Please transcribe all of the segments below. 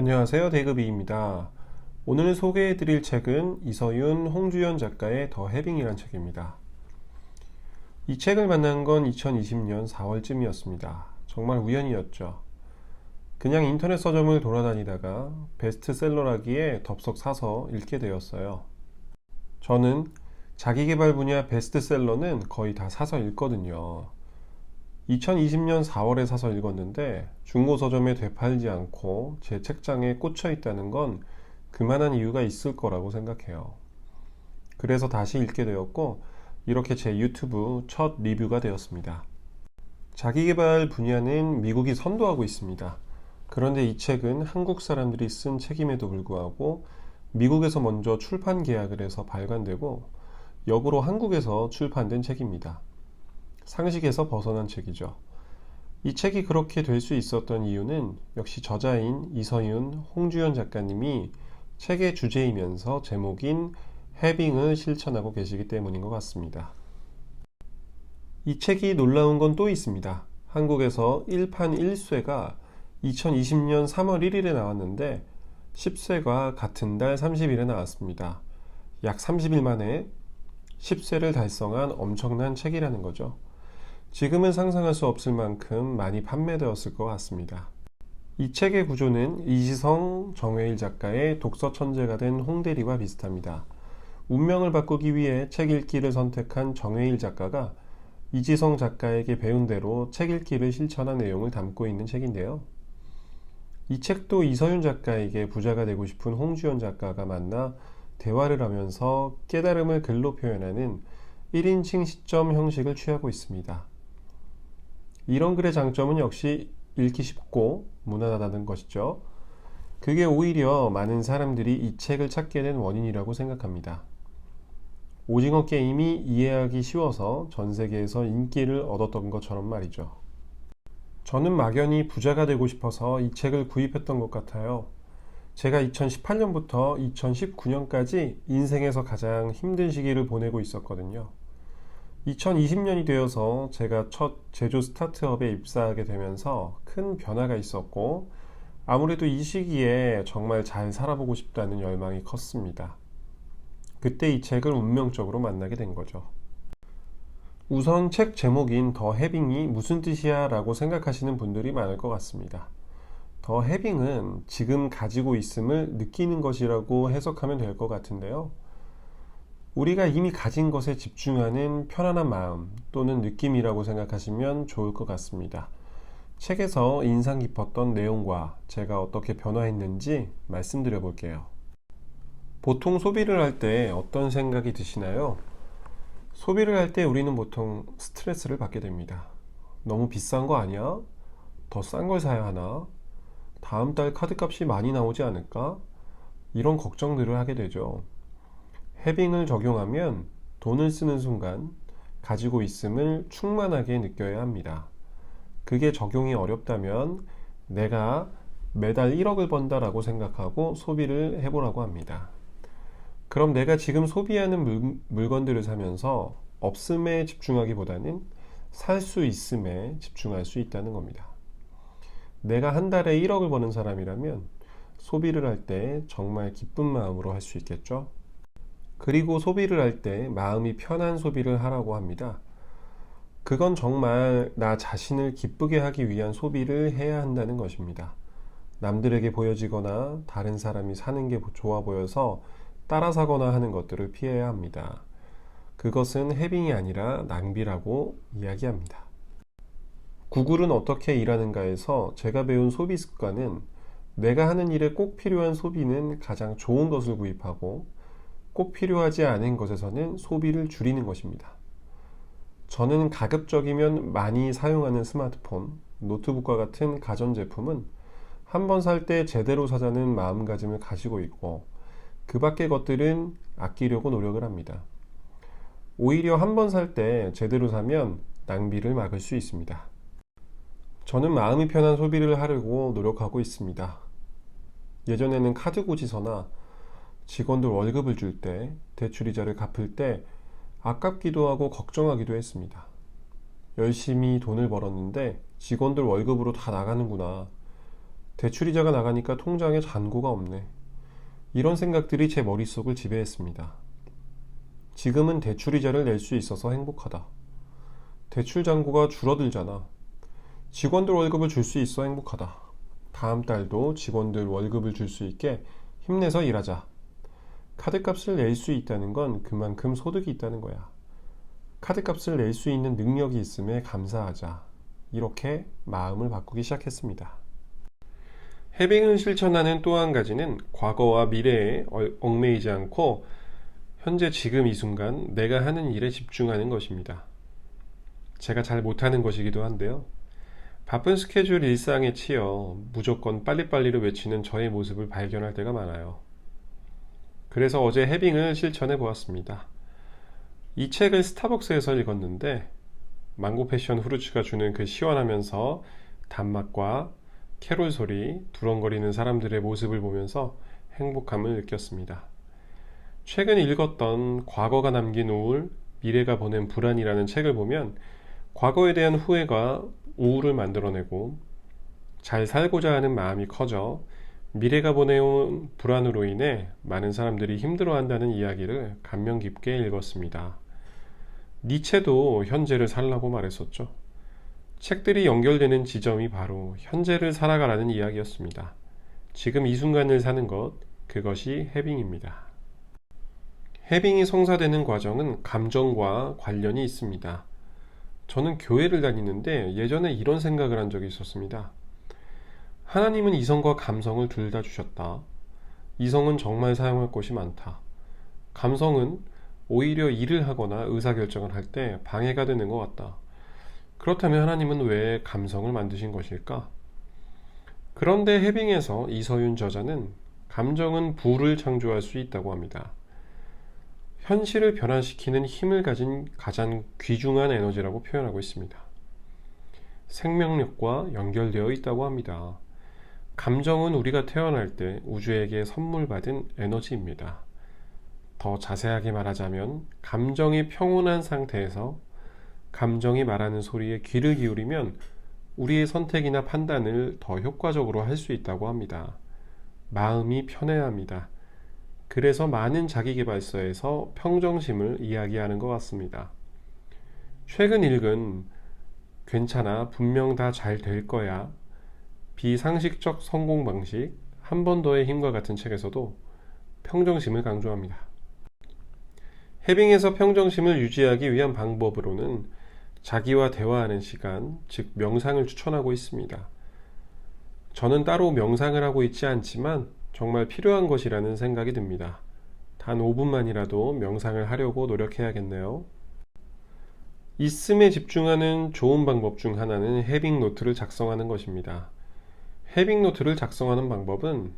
안녕하세요. 대급이입니다. 오늘 소개해드릴 책은 이서윤, 홍주연 작가의 더 해빙이란 책입니다. 이 책을 만난 건 2020년 4월쯤이었습니다. 정말 우연이었죠. 그냥 인터넷 서점을 돌아다니다가 베스트셀러라기에 덥석 사서 읽게 되었어요. 저는 자기계발 분야 베스트셀러는 거의 다 사서 읽거든요. 2020년 4월에 사서 읽었는데 중고 서점에 되팔지 않고 제 책장에 꽂혀 있다는 건 그만한 이유가 있을 거라고 생각해요. 그래서 다시 읽게 되었고 이렇게 제 유튜브 첫 리뷰가 되었습니다. 자기계발 분야는 미국이 선도하고 있습니다. 그런데 이 책은 한국 사람들이 쓴 책임에도 불구하고 미국에서 먼저 출판 계약을 해서 발간되고 역으로 한국에서 출판된 책입니다. 상식에서 벗어난 책이죠. 이 책이 그렇게 될 수 있었던 이유는 역시 저자인 이서윤, 홍주연 작가님이 책의 주제이면서 제목인 해빙을 실천하고 계시기 때문인 것 같습니다. 이 책이 놀라운 건 또 있습니다. 한국에서 1판 1쇄가 2020년 3월 1일에 나왔는데 10쇄가 같은 달 30일에 나왔습니다. 약 30일 만에 10쇄를 달성한 엄청난 책이라는 거죠. 지금은 상상할 수 없을 만큼 많이 판매되었을 것 같습니다. 이 책의 구조는 이지성, 정회일 작가의 독서 천재가 된 홍대리와 비슷합니다. 운명을 바꾸기 위해 책 읽기를 선택한 정회일 작가가 이지성 작가에게 배운 대로 책 읽기를 실천한 내용을 담고 있는 책인데요. 이 책도 이서윤 작가에게 부자가 되고 싶은 홍주연 작가가 만나 대화를 하면서 깨달음을 글로 표현하는 1인칭 시점 형식을 취하고 있습니다. 이런 글의 장점은 역시 읽기 쉽고 무난하다는 것이죠. 그게 오히려 많은 사람들이 이 책을 찾게 된 원인이라고 생각합니다. 오징어 게임이 이해하기 쉬워서 전 세계에서 인기를 얻었던 것처럼 말이죠. 저는 막연히 부자가 되고 싶어서 이 책을 구입했던 것 같아요. 제가 2018년부터 2019년까지 인생에서 가장 힘든 시기를 보내고 있었거든요. 2020년이 되어서 제가 첫 제조 스타트업에 입사하게 되면서 큰 변화가 있었고 아무래도 이 시기에 정말 잘 살아보고 싶다는 열망이 컸습니다. 그때 이 책을 운명적으로 만나게 된 거죠. 우선 책 제목인 더 해빙이 무슨 뜻이야 라고 생각하시는 분들이 많을 것 같습니다. 더 해빙은 지금 가지고 있음을 느끼는 것이라고 해석하면 될 것 같은데요. 우리가 이미 가진 것에 집중하는 편안한 마음 또는 느낌이라고 생각하시면 좋을 것 같습니다. 책에서 인상 깊었던 내용과 제가 어떻게 변화했는지 말씀드려 볼게요. 보통 소비를 할 때 어떤 생각이 드시나요? 소비를 할 때 우리는 보통 스트레스를 받게 됩니다. 너무 비싼 거 아니야? 더 싼 걸 사야 하나? 다음 달 카드값이 많이 나오지 않을까? 이런 걱정들을 하게 되죠. 해빙을 적용하면 돈을 쓰는 순간 가지고 있음을 충만하게 느껴야 합니다. 그게 적용이 어렵다면 내가 매달 1억을 번다라고 생각하고 소비를 해보라고 합니다. 그럼 내가 지금 소비하는 물건들을 사면서 없음에 집중하기보다는 살 수 있음에 집중할 수 있다는 겁니다. 내가 한 달에 1억을 버는 사람이라면 소비를 할 때 정말 기쁜 마음으로 할 수 있겠죠? 그리고 소비를 할 때 마음이 편한 소비를 하라고 합니다. 그건 정말 나 자신을 기쁘게 하기 위한 소비를 해야 한다는 것입니다. 남들에게 보여지거나 다른 사람이 사는 게 좋아 보여서 따라 사거나 하는 것들을 피해야 합니다. 그것은 해빙이 아니라 낭비라고 이야기합니다. 구글은 어떻게 일하는가에서 제가 배운 소비 습관은 내가 하는 일에 꼭 필요한 소비는 가장 좋은 것을 구입하고 꼭 필요하지 않은 것에서는 소비를 줄이는 것입니다. 저는 가급적이면 많이 사용하는 스마트폰, 노트북과 같은 가전제품은 한 번 살 때 제대로 사자는 마음가짐을 가지고 있고 그 밖의 것들은 아끼려고 노력을 합니다. 오히려 한 번 살 때 제대로 사면 낭비를 막을 수 있습니다. 저는 마음이 편한 소비를 하려고 노력하고 있습니다. 예전에는 카드 고지서나 직원들 월급을 줄 때, 대출이자를 갚을 때 아깝기도 하고 걱정하기도 했습니다. 열심히 돈을 벌었는데 직원들 월급으로 다 나가는구나. 대출이자가 나가니까 통장에 잔고가 없네. 이런 생각들이 제 머릿속을 지배했습니다. 지금은 대출이자를 낼 수 있어서 행복하다. 대출 잔고가 줄어들잖아. 직원들 월급을 줄 수 있어 행복하다. 다음 달도 직원들 월급을 줄 수 있게 힘내서 일하자. 카드값을 낼 수 있다는 건 그만큼 소득이 있다는 거야. 카드값을 낼 수 있는 능력이 있음에 감사하자. 이렇게 마음을 바꾸기 시작했습니다. 해빙을 실천하는 또 한 가지는 과거와 미래에 얽매이지 않고 현재 지금 이 순간 내가 하는 일에 집중하는 것입니다. 제가 잘 못하는 것이기도 한데요. 바쁜 스케줄 일상에 치여 무조건 빨리빨리를 외치는 저의 모습을 발견할 때가 많아요. 그래서 어제 해빙을 실천해 보았습니다. 이 책을 스타벅스에서 읽었는데 망고 패션 후르츠가 주는 그 시원하면서 단맛과 캐롤 소리, 두렁거리는 사람들의 모습을 보면서 행복함을 느꼈습니다. 최근 읽었던 과거가 남긴 우울, 미래가 보낸 불안이라는 책을 보면 과거에 대한 후회가 우울을 만들어내고 잘 살고자 하는 마음이 커져 미래가 보내온 불안으로 인해 많은 사람들이 힘들어한다는 이야기를 감명 깊게 읽었습니다. 니체도 현재를 살라고 말했었죠. 책들이 연결되는 지점이 바로 현재를 살아가라는 이야기였습니다. 지금 이 순간을 사는 것, 그것이 해빙입니다. 해빙이 성사되는 과정은 감정과 관련이 있습니다. 저는 교회를 다니는데 예전에 이런 생각을 한 적이 있었습니다. 하나님은 이성과 감성을 둘 다 주셨다. 이성은 정말 사용할 것이 많다. 감성은 오히려 일을 하거나 의사결정을 할 때 방해가 되는 것 같다. 그렇다면 하나님은 왜 감성을 만드신 것일까? 그런데 해빙에서 이서윤 저자는 감정은 부를 창조할 수 있다고 합니다. 현실을 변화시키는 힘을 가진 가장 귀중한 에너지라고 표현하고 있습니다. 생명력과 연결되어 있다고 합니다. 감정은 우리가 태어날 때 우주에게 선물 받은 에너지입니다. 더 자세하게 말하자면 감정이 평온한 상태에서 감정이 말하는 소리에 귀를 기울이면 우리의 선택이나 판단을 더 효과적으로 할 수 있다고 합니다. 마음이 편해야 합니다. 그래서 많은 자기계발서에서 평정심을 이야기하는 것 같습니다. 최근 읽은 괜찮아, 분명 다 잘 될 거야, 비상식적 성공 방식, 한 번 더의 힘과 같은 책에서도 평정심을 강조합니다. 해빙에서 평정심을 유지하기 위한 방법으로는 자기와 대화하는 시간, 즉 명상을 추천하고 있습니다. 저는 따로 명상을 하고 있지 않지만 정말 필요한 것이라는 생각이 듭니다. 단 5분만이라도 명상을 하려고 노력해야겠네요. 있음에 집중하는 좋은 방법 중 하나는 해빙 노트를 작성하는 것입니다. 해빙 노트를 작성하는 방법은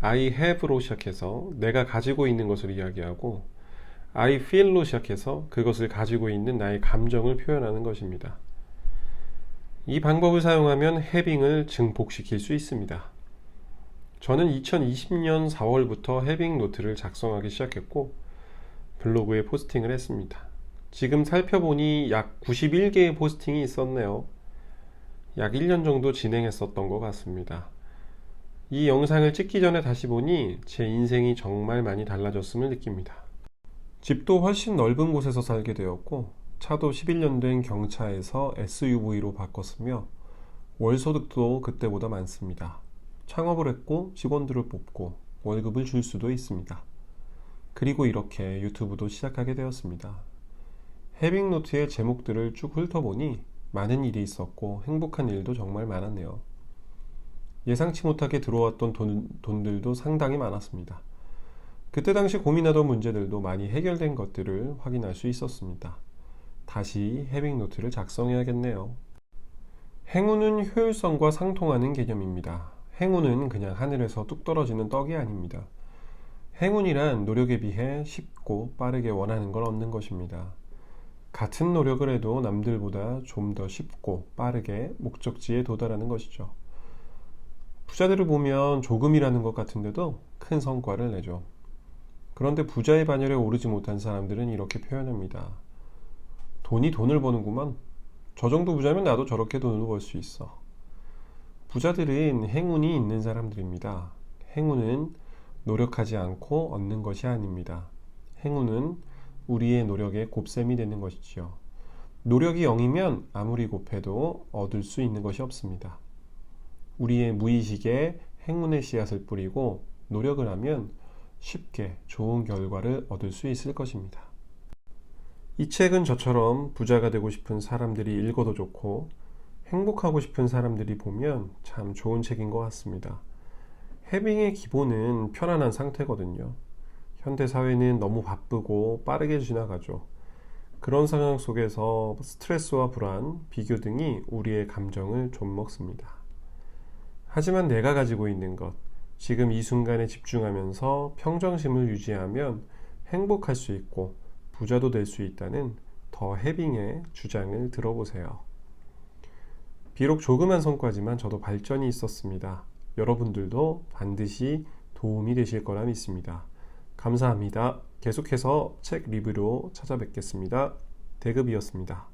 I have로 시작해서 내가 가지고 있는 것을 이야기하고 I feel로 시작해서 그것을 가지고 있는 나의 감정을 표현하는 것입니다. 이 방법을 사용하면 해빙을 증폭시킬 수 있습니다. 저는 2020년 4월부터 해빙 노트를 작성하기 시작했고 블로그에 포스팅을 했습니다. 지금 살펴보니 약 91개의 포스팅이 있었네요. 약 1년 정도 진행했었던 것 같습니다. 이 영상을 찍기 전에 다시 보니 제 인생이 정말 많이 달라졌음을 느낍니다. 집도 훨씬 넓은 곳에서 살게 되었고 차도 11년 된 경차에서 SUV로 바꿨으며 월소득도 그때보다 많습니다. 창업을 했고 직원들을 뽑고 월급을 줄 수도 있습니다. 그리고 이렇게 유튜브도 시작하게 되었습니다. 해빙노트의 제목들을 쭉 훑어보니 많은 일이 있었고 행복한 일도 정말 많았네요. 예상치 못하게 들어왔던 돈들도 상당히 많았습니다. 그때 당시 고민하던 문제들도 많이 해결된 것들을 확인할 수 있었습니다. 다시 해빙노트를 작성해야겠네요. 행운은 효율성과 상통하는 개념입니다. 행운은 그냥 하늘에서 뚝 떨어지는 떡이 아닙니다. 행운이란 노력에 비해 쉽고 빠르게 원하는 걸 얻는 것입니다. 같은 노력을 해도 남들보다 좀 더 쉽고 빠르게 목적지에 도달하는 것이죠. 부자들을 보면 조금이라는 것 같은데도 큰 성과를 내죠. 그런데 부자의 반열에 오르지 못한 사람들은 이렇게 표현합니다. 돈이 돈을 버는구만. 저 정도 부자면 나도 저렇게 돈을 벌 수 있어. 부자들은 행운이 있는 사람들입니다. 행운은 노력하지 않고 얻는 것이 아닙니다. 행운은 우리의 노력의 곱셈이 되는 것이지요. 노력이 0이면 아무리 곱해도 얻을 수 있는 것이 없습니다. 우리의 무의식에 행운의 씨앗을 뿌리고 노력을 하면 쉽게 좋은 결과를 얻을 수 있을 것입니다. 이 책은 저처럼 부자가 되고 싶은 사람들이 읽어도 좋고 행복하고 싶은 사람들이 보면 참 좋은 책인 것 같습니다. 해빙의 기본은 편안한 상태거든요. 현대사회는 너무 바쁘고 빠르게 지나가죠. 그런 상황 속에서 스트레스와 불안, 비교 등이 우리의 감정을 좀먹습니다. 하지만 내가 가지고 있는 것, 지금 이 순간에 집중하면서 평정심을 유지하면 행복할 수 있고 부자도 될 수 있다는 더 해빙의 주장을 들어보세요. 비록 조그만 성과지만 저도 발전이 있었습니다. 여러분들도 반드시 도움이 되실 거라 믿습니다. 감사합니다. 계속해서 책 리뷰로 찾아뵙겠습니다. 대급이었습니다.